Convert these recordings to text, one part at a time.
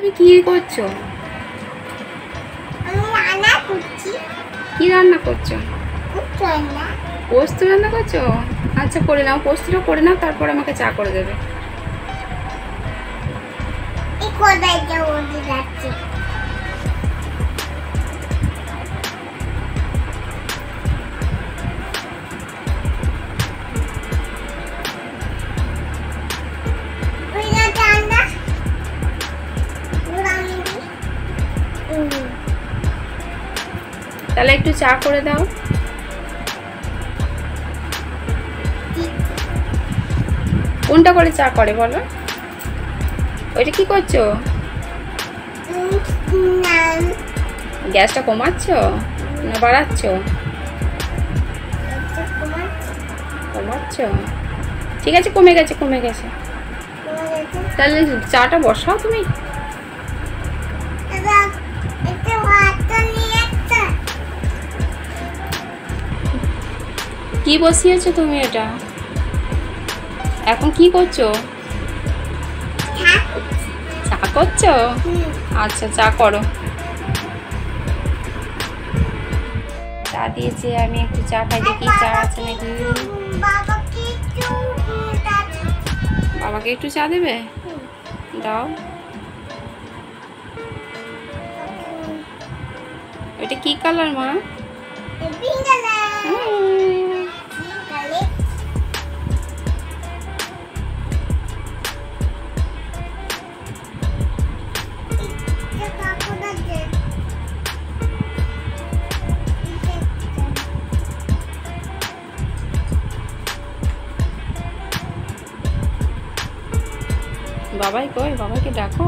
তুমি কি করছো? কি রান্না করছো? পোস্ত রান্না করছো? আচ্ছা করে নাও, পোস্তটা করে নাও, তারপর আমাকে চা করে দেবে। তাহলে একটু চা করে দাও। কোনটা করে চা করে বলো? ওইটা কি করছো? গ্যাসটা কমাচ্ছ না বাড়াচ্ছ? কমাচ্ছ। ঠিক আছে, কমে গেছে কমে গেছে। তাহলে চাটা বসাও তুমি। কি বসিয়েছো তুমি এটা? এখন কি করছো? চা করছো? আচ্ছা চা করো। চা দিয়েছে, আমি একটু চা খাই, দেখি চা আছে নাকি। বাবাকে একটু চা দেবে? দাও। এটা কি কালার মা? বাবাই কই? বাবাকে ডাকো।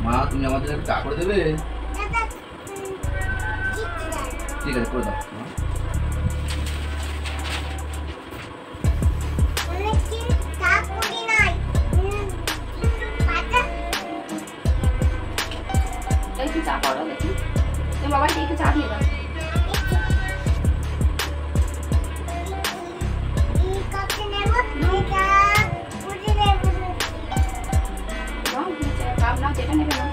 মা তুমি আমাদের চা করে দেবে? ঠিক আছে করে দাও। একটু চা করো দেখি। তুমি বাবাকে একটু চা দিয়ে দাও। যেটা নেবে না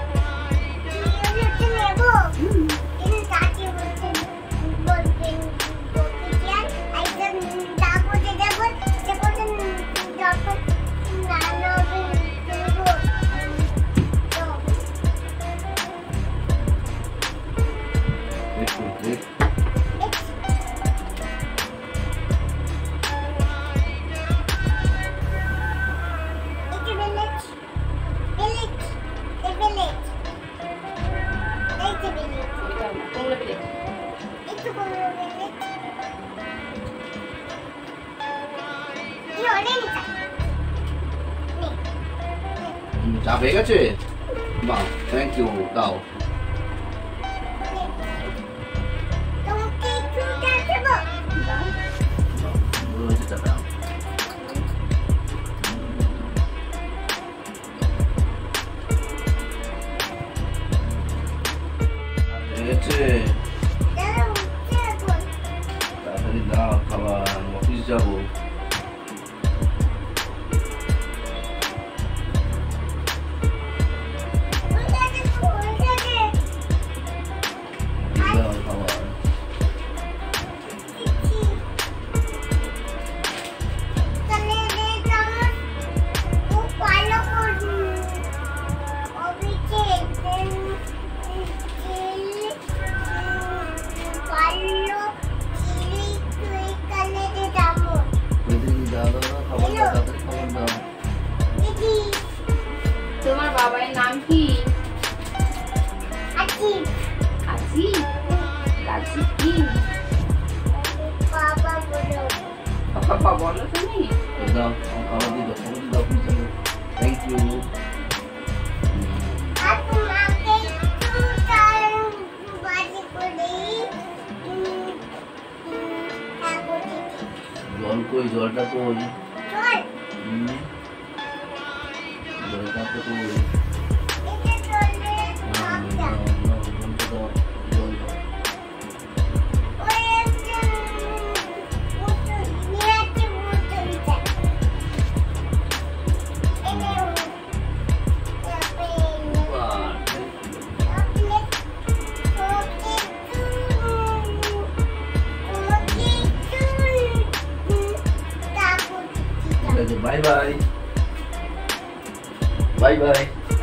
চা হয়ে গেছে? বাহ, থ্যাংক ইউ। দাও। তাড়াতাড়ি দাও খাবার, অফিস যাবো। তোমার বাবার নাম কি? আজিব। আজিব? আজিব কি? বাবা বলো। বাবা বলো তুমি? দাও, খাবার দিয়ে দাও, খাবার দিয়ে দাও, প্লিজ। Thank you. জল কই? জলটা কই? জলটা তো কই? Bye bye. Bye bye.